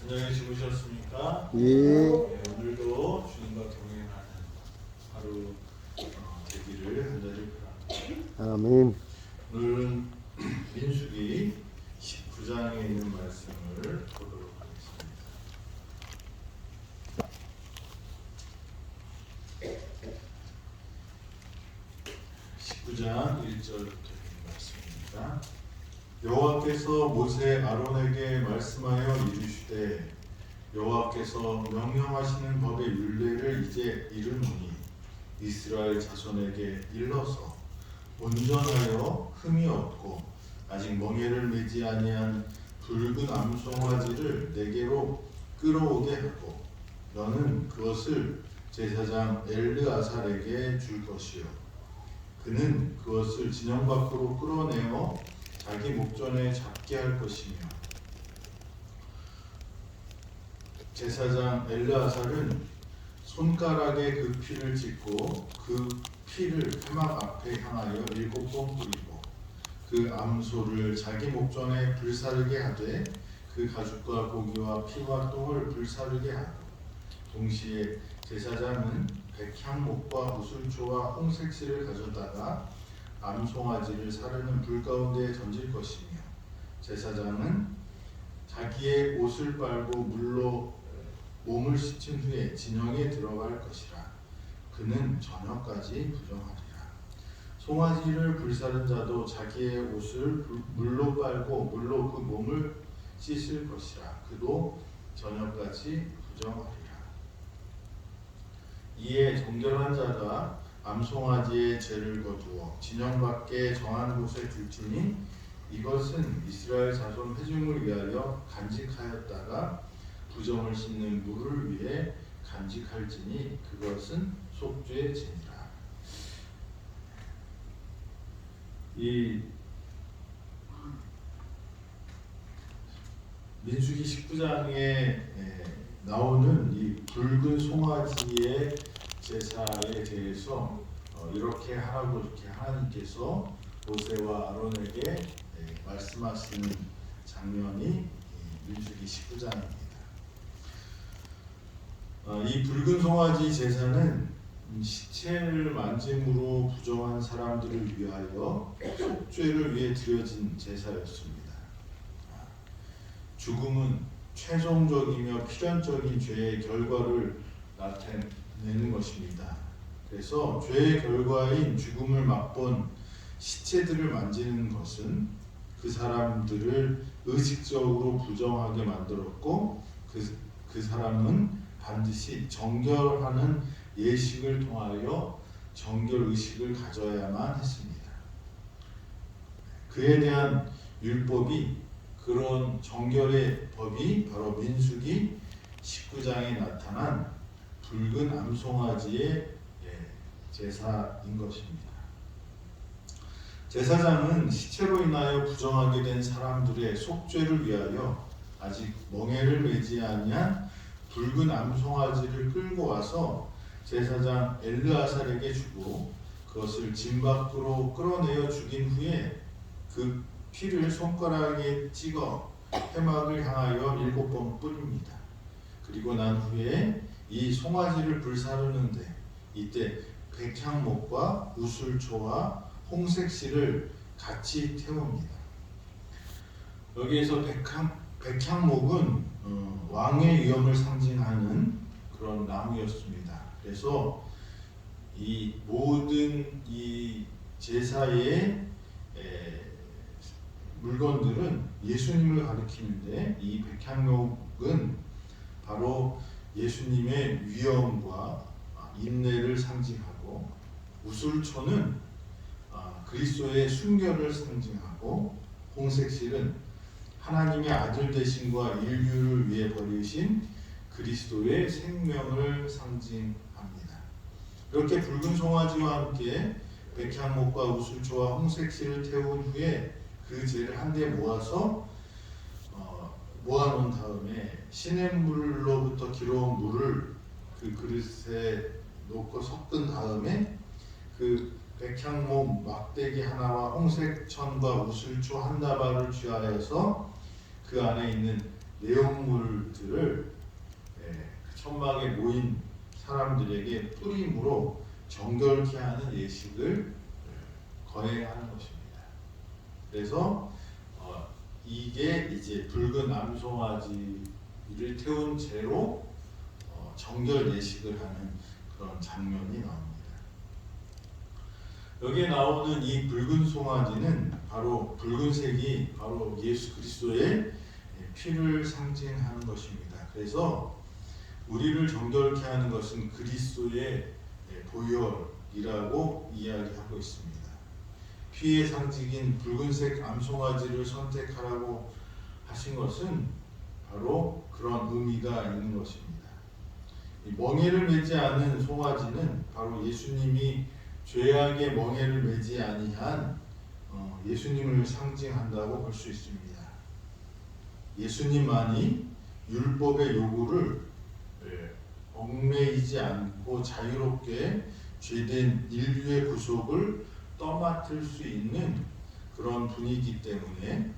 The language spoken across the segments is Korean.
안녕히 주무셨습니까? 예. 네, 오늘도 주님과 동행하는 하루 되기를 간절히 바랍니다. 아멘. 오늘은 민수기 19장에 있는 말씀을 보도록 하겠습니다. (19장 1절부터) 말씀입니다. 여호와께서 모세 아론에게 말씀하여 이르시되 여호와께서 명령하시는 법의 율례를 이제 이르노니 이스라엘 자손에게 일러서 온전하여 흠이 없고 아직 멍에를 매지 아니한 붉은 암송아지를 내게로 끌어오게 하고 너는 그것을 제사장 엘르아살에게 줄 것이요 그는 그것을 진영 밖으로 끌어내어 자기 목전에 잡게 할 것이며 제사장 엘르아살은 손가락에 그 피를 찢고 그 피를 회막 앞에 향하여 7번 뿌리고 그 암소를 자기 목전에 불사르게 하되 그 가죽과 고기와 피와 똥을 불사르게 하고 동시에 제사장은 백향목과 우슬초와 홍색실을 가져다가 암송아지를 사르는 불 가운데 던질 것이며 제사장은 자기의 옷을 빨고 물로 몸을 씻은 후에 진영에 들어갈 것이라. 그는 저녁까지 부정하리라. 송아지를 불사른 자도 자기의 옷을 물로 빨고 물로 그 몸을 씻을 것이라. 그도 저녁까지 부정하리라. 이에 정결한 자가 암송아지의 죄를 거두어 진영 밖에 정한 곳에 둘지니 이것은 이스라엘 자손 회중을 위하여 간직하였다가 부정을 씻는 물을 위해 간직할지니 그것은 속죄의 죄니라. 이 민수기 19장에 나오는 이 붉은 송아지의 제사에 대해서 이렇게 하라고 이렇게 하나님께서 모세와 아론에게 말씀하시는 장면이 민수기 19장입니다. 이 붉은 송아지 제사는 시체를 만짐으로 부정한 사람들을 위하여 속죄를 위해 드려진 제사였습니다. 죽음은 최종적이며 필연적인 죄의 결과를 나타내는 것입니다. 그래서 죄의 결과인 죽음을 맛본 시체들을 만지는 것은 그 사람들을 의식적으로 부정하게 만들었고 그 사람은 반드시 정결하는 예식을 통하여 정결 의식을 가져야만 했습니다. 그에 대한 율법이 그런 정결의 법이 바로 민수기 19장에 나타난 붉은 암송아지의 제사인 것입니다. 제사장은 시체로 인하여 부정하게 된 사람들의 속죄를 위하여 아직 멍에를 매지 아니한 붉은 암송아지를 끌고 와서 제사장 엘르아살에게 주고 그것을 진 밖으로 끌어내어 죽인 후에 그 피를 손가락에 찍어 회막을 향하여 7번 뿌립니다. 그리고 난 후에 이 송아지를 불사르는데 이때 백향목과 우슬초와 홍색실을 같이 태웁니다. 여기에서 백향목은 왕의 위엄을 상징하는 그런 나무였습니다. 그래서 이 모든 이 제사의 물건들은 예수님을 가리키는데 이 백향목은 바로 예수님의 위엄과 인내를 상징하고 우슬초는 그리스도의 순결을 상징하고 홍색실은 하나님의 아들 되심과 인류를 위해 버리신 그리스도의 생명을 상징합니다. 이렇게 붉은 송아지와 함께 백향목과 우슬초와 홍색실을 태운 후에 그 죄를 한데 모아서 모아놓은 다음에 시냇물로부터 기러온 물을 그 그릇에 놓고 섞은 다음에 그 백향목 막대기 하나와 홍색천과 우슬초 한 다발을 쥐하여서 그 안에 있는 내용물들을 천막에 모인 사람들에게 뿌림으로 정결케 하는 예식을 거행하는 것입니다. 그래서 이게 이제 붉은 암송아지를 태운 채로 정결 예식을 하는 그런 장면이 나옵니다. 여기에 나오는 이 붉은 송아지는 바로 붉은색이 바로 예수 그리스도의 피를 상징하는 것입니다. 그래서 우리를 정결케 하는 것은 그리스도의 보혈이라고 이야기하고 있습니다. 피의 상징인 붉은색 암송아지를 선택하라고 하신 것은 바로 그런 의미가 있는 것입니다. 멍에를 매지 않은 송아지는 바로 예수님이 죄악의 멍에를 매지 아니한 예수님을 상징한다고 볼 수 있습니다. 예수님만이 율법의 요구를 얽매이지 않고 자유롭게 죄된 인류의 구속을 떠맡을 수 있는 그런 분이기 때문에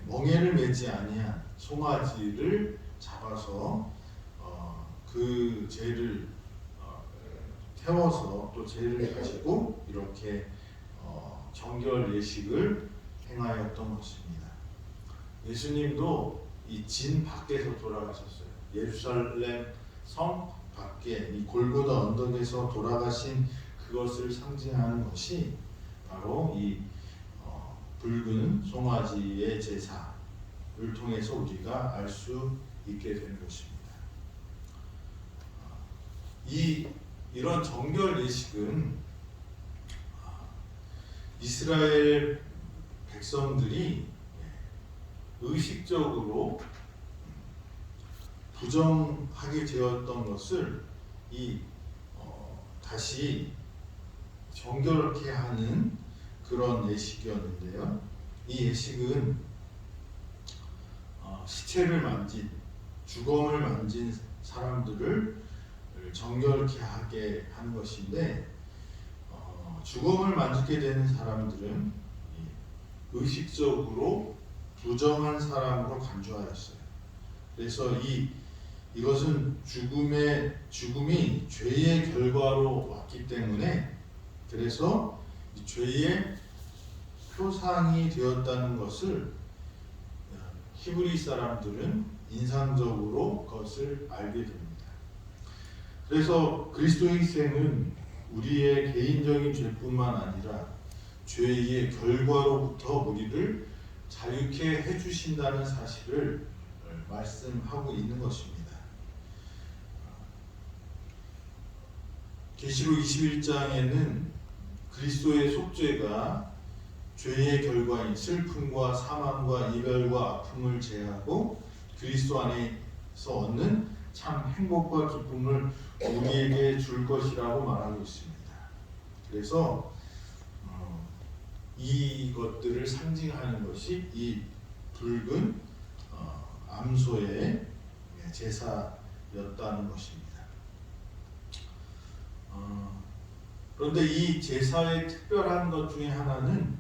멍에를 매지 아니한 송아지를 잡아서 그 죄를 태워서 또 죄를 가지고 이렇게 정결 예식을 행하였던 것입니다. 예수님도 이 진 밖에서 돌아가셨어요. 예루살렘 성 밖에 이 골고다 언덕에서 돌아가신 그것을 상징하는 것이 바로 이 붉은 송아지의 제사를 통해서 우리가 알 수 있게 되는 것입니다. 이런 정결 예식은 이스라엘 백성들이 의식적으로 부정하게 되었던 것을 다시 정결케 하는 그런 예식이었는데요. 이 예식은 시체를 만진, 주검을 만진 사람들을 정결케 하게 하는 것인데, 주검을 만지게 되는 사람들은 의식적으로 부정한 사람으로 간주하였어요. 그래서 이것은 죽음이 죄의 결과로 왔기 때문에, 그래서 이 죄의 표상이 되었다는 것을 히브리 사람들은 인상적으로 그것을 알게 됩니다. 그래서 그리스도의 희생은 우리의 개인적인 죄뿐만 아니라 죄의 결과로부터 우리를 자유케 해주신다는 사실을 말씀하고 있는 것입니다. 계시록 21장에는 그리스도의 속죄가 죄의 결과인 슬픔과 사망과 이별과 아픔을 제하고 그리스도 안에서 얻는 참 행복과 기쁨을 우리에게 줄 것이라고 말하고 있습니다. 그래서 이것들을 상징하는 것이 이 붉은 암소의 제사였다는 것입니다. 그런데 이 제사의 특별한 것 중에 하나는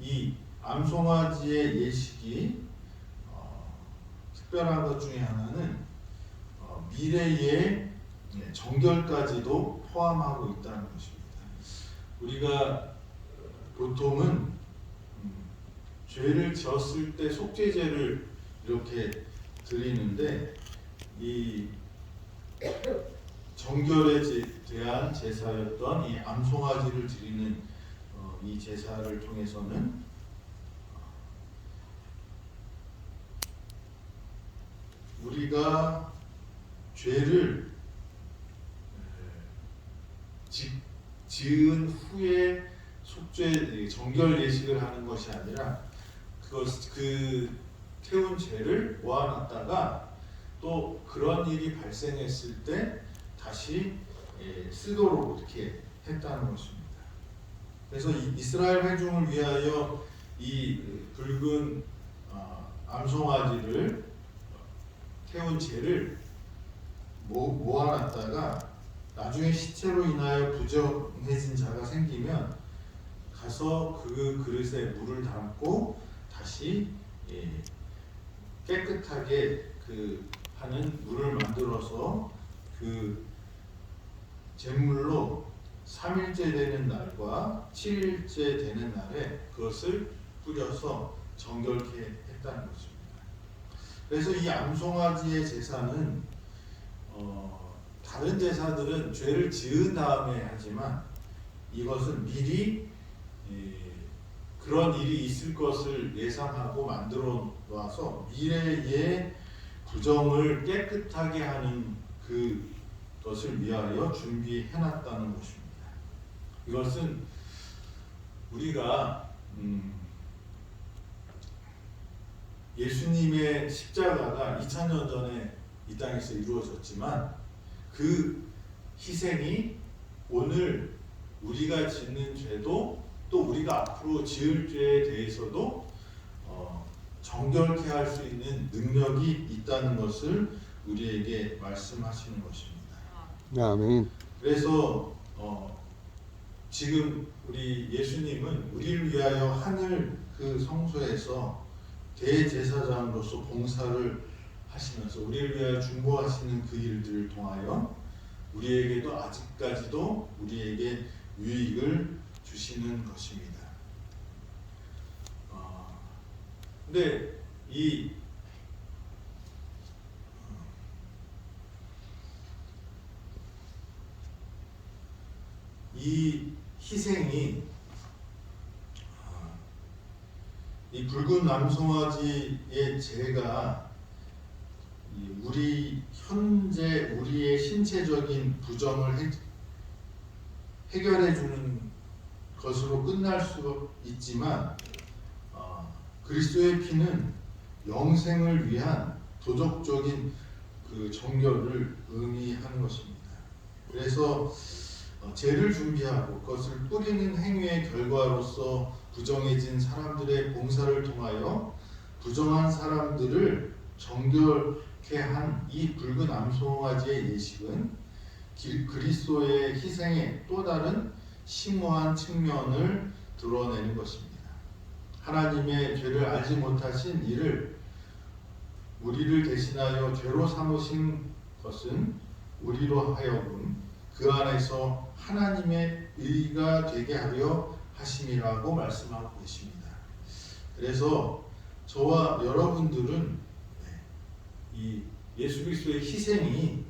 이 암송아지의 예식이 특별한 것 중에 하나는 미래의 정결까지도 포함하고 있다는 것입니다. 우리가 보통은 죄를 지었을 때 속죄제를 이렇게 드리는데, 이 정결에 대한 제사였던 이 암송아지를 드리는 이 제사를 통해서는 우리가 죄를 지은 후에 정결 예식을 하는 것이 아니라 그 태운 죄를 모아놨다가 또 그런 일이 발생했을 때 다시 쓰도록 이렇게 했다는 것입니다. 그래서 이스라엘 회중을 위하여 이 붉은 암송아지를 태운 죄를 모아놨다가 나중에 시체로 인하여 부정해진 자가 생기면 가서 그 그릇에 물을 담고 다시 깨끗하게 하는 물을 만들어서 그 제물로 3일째 되는 날과 7일째 되는 날에 그것을 뿌려서 정결케 했다는 것입니다. 그래서 이 암송아지의 제사는 다른 제사들은 죄를 지은 다음에 하지만 이것은 미리 그런 일이 있을 것을 예상하고 만들어 놔서 미래의 부정을 깨끗하게 하는 그것을 위하여 준비해 놨다는 것입니다. 이것은 우리가 예수님의 십자가가 2000년 전에 이 땅에서 이루어졌지만 그 희생이 오늘 우리가 짓는 죄도 또 우리가 앞으로 지을 죄에 대해서도 정결케 할 수 있는 능력이 있다는 것을 우리에게 말씀하시는 것입니다. 아멘. 그래서 지금 우리 예수님은 우리를 위하여 하늘 그 성소에서 대제사장으로서 봉사를 하시면서 우리를 위하여 중보하시는 그 일들을 통하여 우리에게도 아직까지도 우리에게 유익을 주시는 것입니다. 근데 이 희생이 이 붉은 남송아지의 죄가 우리 현재 우리의 신체적인 부정을 해결해 주는 것으로 끝날 수 있지만 그리스도의 피는 영생을 위한 도덕적인 그 정결을 의미하는 것입니다. 그래서 죄를 준비하고 그것을 뿌리는 행위의 결과로서 부정해진 사람들의 봉사를 통하여 부정한 사람들을 정결케 한 이 붉은 암송아지의 예식은 그리스도의 희생의 또 다른 심오한 측면을 드러내는 것입니다. 하나님의 죄를 알지 못하신 이를 우리를 대신하여 죄로 삼으신 것은 우리로 하여금 그 안에서 하나님의 의가 되게 하려 하심이라고 말씀하고 계십니다. 그래서 저와 여러분들은 이 예수 그리스도의 희생이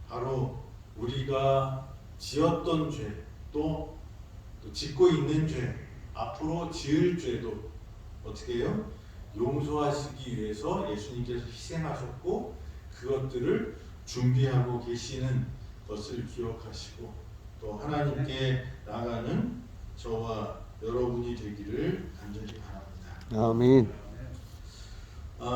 바로 우리가 지었던 죄, 또 짓고 있는 죄, 앞으로 지을 죄도 어떻게 해요? 용서하시기 위해서 예수님께서 희생하셨고 그것들을 준비하고 계시는 것을 기억하시고 또 하나님께 나가는 저와 여러분이 되기를 간절히 바랍니다. 아멘.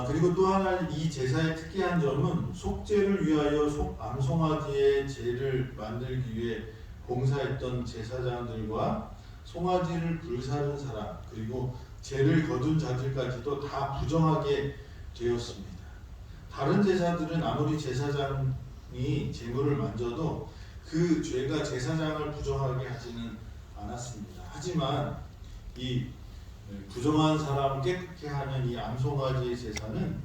그리고 또 하나 이 제사의 특이한 점은 속죄를 위하여 암송아지의 제를 만들기 위해 봉사했던 제사장들과 송아지를 불사른 사람 그리고 죄를 거둔 자들까지도 다 부정하게 되었습니다. 다른 제사들은 아무리 제사장이 제물을 만져도 그 죄가 제사장을 부정하게 하지는 않았습니다. 하지만 이 부정한 사람을 깨끗게 하는 이 암송아지의 제사는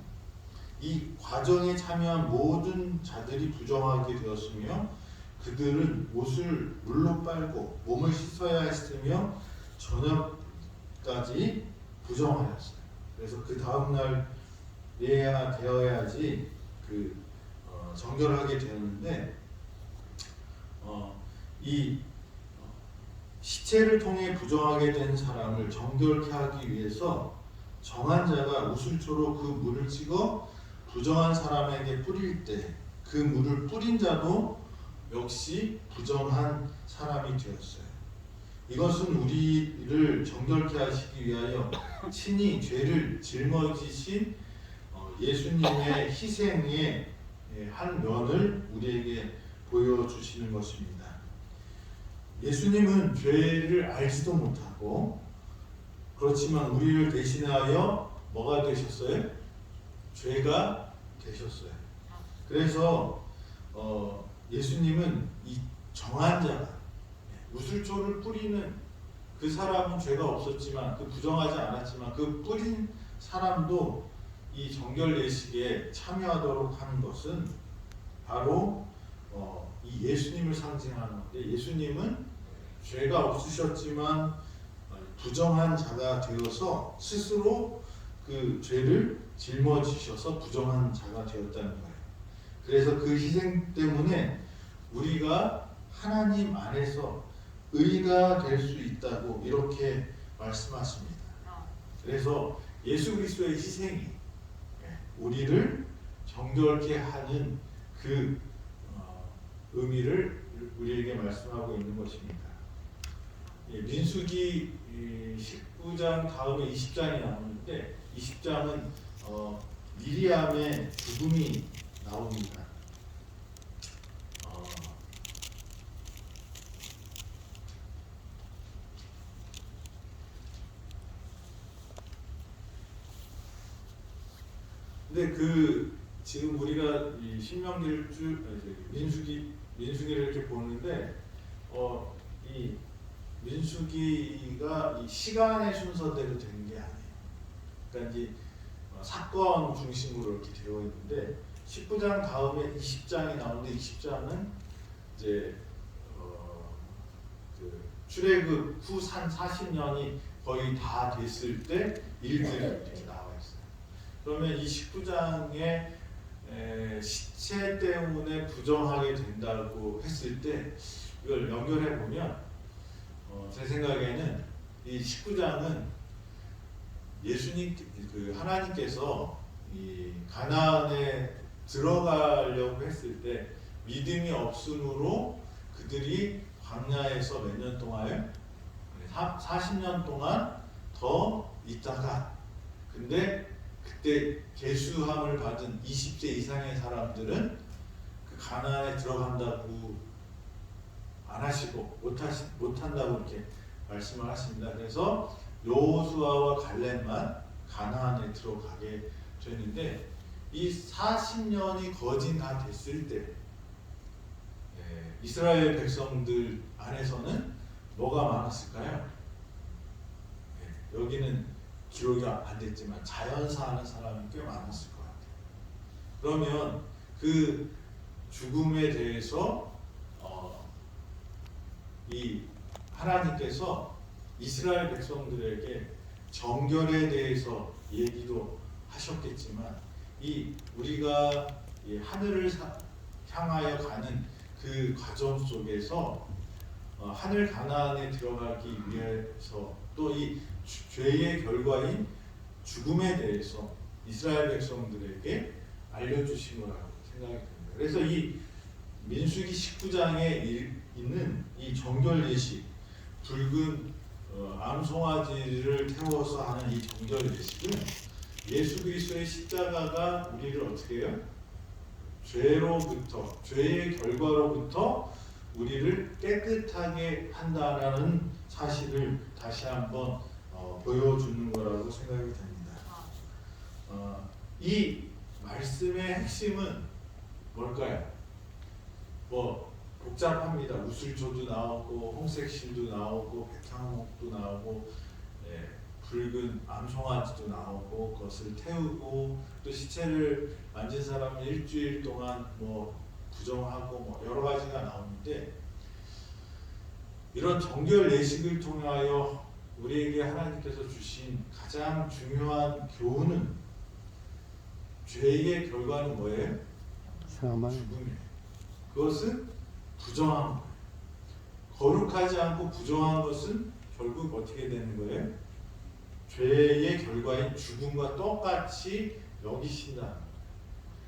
이 과정에 참여한 모든 자들이 부정하게 되었으며 그들은 옷을 물로 빨고 몸을 씻어야 했으며 저녁까지 부정하였어요. 그래서 그 다음 날에야 되어야지 정결하게 되었는데 이 시체를 통해 부정하게 된 사람을 정결케 하기 위해서 정한 자가 우슬초로 그 물을 찍어 부정한 사람에게 뿌릴 때 그 물을 뿌린 자도 역시 부정한 사람이 되었어요. 이것은 우리를 정결케 하시기 위하여 친히 죄를 짊어지신 예수님의 희생의 한 면을 우리에게 보여주시는 것입니다. 예수님은 죄를 알지도 못하고 그렇지만 우리를 대신하여 뭐가 되셨어요? 죄가 되셨어요. 그래서 예수님은 이 정한 자가 우슬초를 뿌리는 그 사람은 죄가 없었지만 그 부정하지 않았지만 그 뿌린 사람도 이 정결 예식에 참여하도록 하는 것은 바로 이 예수님을 상징하는 건데, 예수님은 죄가 없으셨지만 부정한 자가 되어서 스스로 그 죄를 짊어지셔서 부정한 자가 되었다는 거예요. 그래서 그 희생 때문에 우리가 하나님 안에서 의가 될 수 있다고 이렇게 말씀하십니다. 그래서 예수 그리스도의 희생이 우리를 정결케 하는 그 의미를 우리에게 말씀하고 있는 것입니다. 민수기 19장 다음에 20장이 나오는데, 20장은 미리암의 죽음이 나옵니다. 근데 지금 우리가 이 신명기를 민수기를 이렇게 보는데, 이 민수기가 이 시간의 순서대로 된 게 아니에요. 그러니까 이제 사건 중심으로 이렇게 되어 있는데, 19장 다음에 20장이 나오는데, 20장은 이제 그 출애굽 후 40년이 거의 다 됐을 때 일들이 이렇게 나와 있어요. 그러면 이 19장에 시체 때문에 부정하게 된다고 했을 때, 이걸 연결해 보면 제 생각에는 이 19장은 예수님, 하나님께서 이 가나안에 들어가려고 했을 때 믿음이 없으므로 그들이 광야에서 몇 년 동안요? 40년 동안 더 있다가, 근데 그때 계수함을 받은 20세 이상의 사람들은 그 가나안에 들어간다고 안 하시고 못한다고 이렇게 말씀을 하십니다. 그래서 여호수아와 갈렙만 가나안에 들어가게 됐는데, 이 40년이 거진 다 됐을 때 이스라엘 백성들 안에서는 뭐가 많았을까요? 여기는 기록이 안 됐지만 자연사하는 사람이 꽤 많았을 것 같아요. 그러면 그 죽음에 대해서 이 하나님께서 이스라엘 백성들에게 정결에 대해서 얘기도 하셨겠지만, 이 우리가 이 하늘을 향하여 가는 그 과정 속에서 하늘 가나안에 들어가기 위해서 또 이 죄의 결과인 죽음에 대해서 이스라엘 백성들에게 알려주신 거라고 생각이 듭니다. 그래서 이 민수기 19장에 있는 이 정결 예식, 붉은 암송아지를 태워서 하는 이 정결 예식은 예수 그리스도의 십자가가 우리를 어떻게 해요? 죄로부터, 죄의 결과로부터 우리를 깨끗하게 한다라는 사실을 다시 한번 보여주는 거라고 생각이 됩니다. 이 말씀의 핵심은 뭘까요? 뭐 복잡합니다. 우슬초도 나오고 홍색실도 나오고 백향목도 나오고 붉은 암송아지도 나오고, 그것을 태우고, 또 시체를 만진 사람은 일주일 동안 뭐 부정하고 뭐 여러 가지가 나오는데, 이런 정결 예식을 통하여 우리에게 하나님께서 주신 가장 중요한 교훈은, 죄의 결과는 뭐예요? 죽음이에요. 그것은 부정한 거예요. 거룩하지 않고 부정한 것은 결국 어떻게 되는 거예요? 죄의 결과인 죽음과 똑같이 여기신다는 거예요.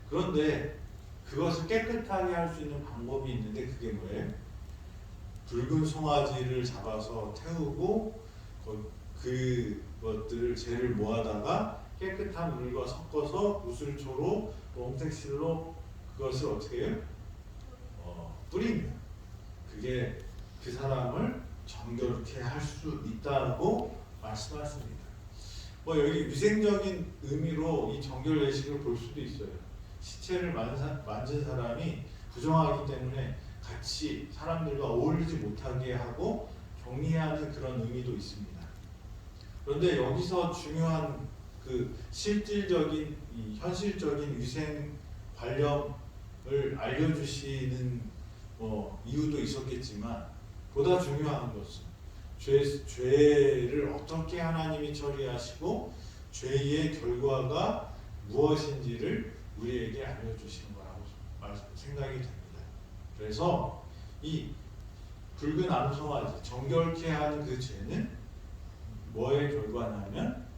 그런데 그것을 깨끗하게 할 수 있는 방법이 있는데, 그게 뭐예요? 붉은 송아지를 잡아서 태우고 그것들을 죄를 모아다가 깨끗한 물과 섞어서 우슬초로 홍색실로 그것을 어떻게 해요? 뿌립니다. 그게 그 사람을 정결케 할 수 있다고 말씀하십니다. 뭐 여기 위생적인 의미로 이 정결 예식을 볼 수도 있어요. 시체를 만진 사람이 부정하기 때문에 같이 사람들과 어울리지 못하게 하고 격리하는 그런 의미도 있습니다. 그런데 여기서 중요한 그 그 실질적인 이 현실적인 위생 관념을 알려주시는 이유도 있었겠지만 보다 중요한 것은 죄를 어떻게 하나님이 처리하시고 죄의 결과가 무엇인지를 우리에게 알려주시는 거라고 생각이 됩니다. 그래서 이 붉은 암송아지, 정결케 하는 그 죄는 뭐의 결과냐면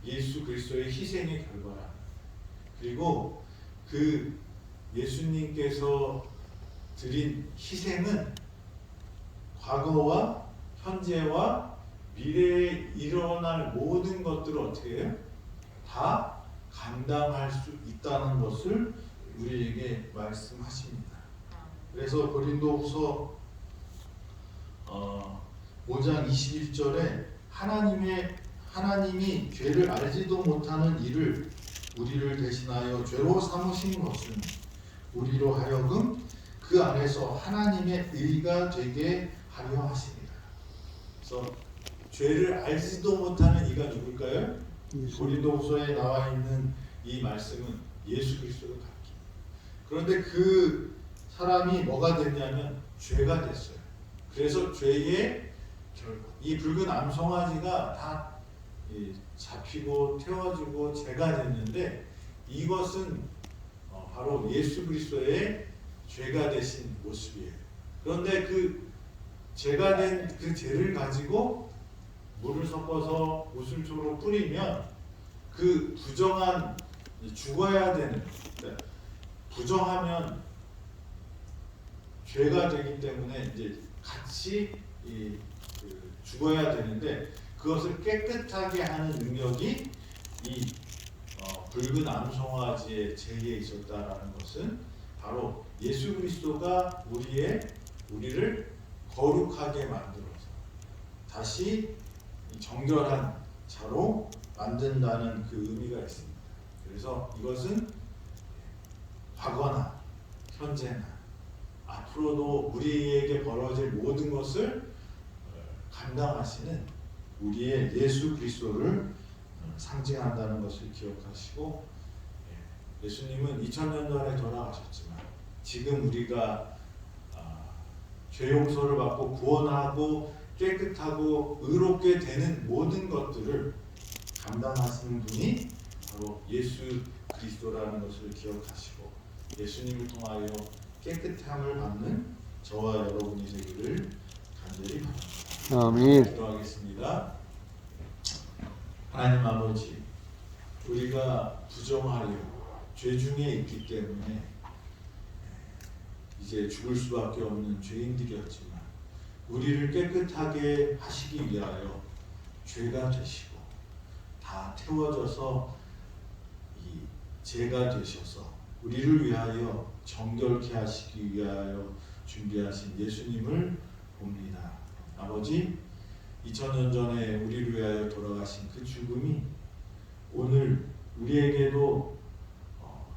예수 그리스도의 희생의 결과라. 그리고 그 예수님께서 드린 희생은 과거와 현재와 미래에 일어날 모든 것들을 어떻게 해요? 다 감당할 수 있다는 것을 우리에게 말씀하십니다. 그래서 고린도후서 5장 21절에 하나님이 죄를 알지도 못하는 일을 우리를 대신하여 죄로 삼으신 것은 우리로 하여금 그 안에서 하나님의 의가 되게 하려 하십니다. 그래서 죄를 알지도 못하는 이가 누굴까요? 고린도후서에 나와 있는 이 말씀은 예수 그리스도를 가리킵니다. 그런데 그 사람이 뭐가 됐냐면 죄가 됐어요. 그래서 죄의 결과, 이 붉은 암송아지가 다 잡히고 태워지고 죄가 됐는데 이것은 바로 예수 그리스도의 죄가 되신 모습이에요. 그런데 그 죄가 된 그 죄를 가지고 물을 섞어서 우슬초로 뿌리면 그 부정한 죽어야 되는, 부정하면 죄가 되기 때문에 이제 같이 죽어야 되는데 그것을 깨끗하게 하는 능력이 이 붉은 암송아지의 죄에 있었다라는 것은 바로 예수 그리스도가 우리를 거룩하게 만들어서 다시 정결한 자로 만든다는 그 의미가 있습니다. 그래서 이것은 과거나 현재나 앞으로도 우리에게 벌어질 모든 것을 감당하시는 우리의 예수 그리스도를 상징한다는 것을 기억하시고, 예수님은 2000년 전에 돌아가셨지만 지금 우리가 죄 용서를 받고 구원하고 깨끗하고 의롭게 되는 모든 것들을 감당하시는 분이 바로 예수 그리스도라는 것을 기억하시고 예수님을 통하여 깨끗함을 받는 저와 여러분이 되기를 간절히 바랍니다. 아멘. 기도하겠습니다. 하나님 아버지, 우리가 부정하려 죄 중에 있기 때문에 이제 죽을 수밖에 없는 죄인들이었지만 우리를 깨끗하게 하시기 위하여 죄가 되시고 다 태워져서 이 죄가 되셔서 우리를 위하여 정결케 하시기 위하여 준비하신 예수님을 봅니다. 아버지, 2000년 전에 우리를 위하여 돌아가신 그 죽음이 오늘 우리에게도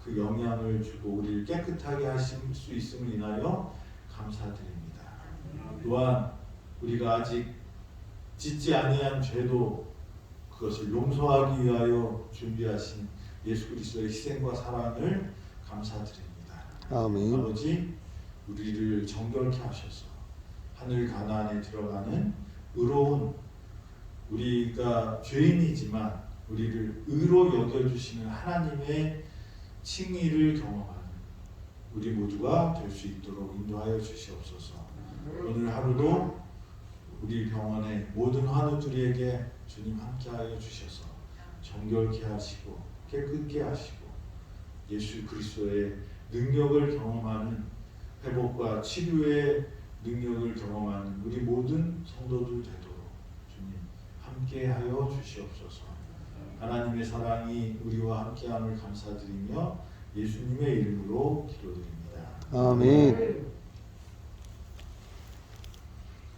그 영향을 주고 우리를 깨끗하게 하실 수 있음을 인하여 감사드립니다. 또한 우리가 아직 짓지 아니한 죄도 그것을 용서하기 위하여 준비하신 예수 그리스도의 희생과 사랑을 감사드립니다. 아멘. 아버지, 우리를 정결케 하셔서 하늘 가나안에 들어가는 의로운, 우리가 죄인이지만 우리를 의로 여겨주시는 하나님의 칭의를 경험하는 우리 모두가 될 수 있도록 인도하여 주시옵소서. 오늘 하루도 우리 병원의 모든 환우들에게 주님 함께하여 주셔서 정결케 하시고 깨끗게 하시고 예수 그리스도의 능력을 경험하는, 회복과 치료의 능력을 경험하는 우리 모든 성도들 되도록 주님 함께하여 주시옵소서. 하나님의 사랑이 우리와 함께함을 감사드리며 예수님의 이름으로 기도드립니다. 아멘.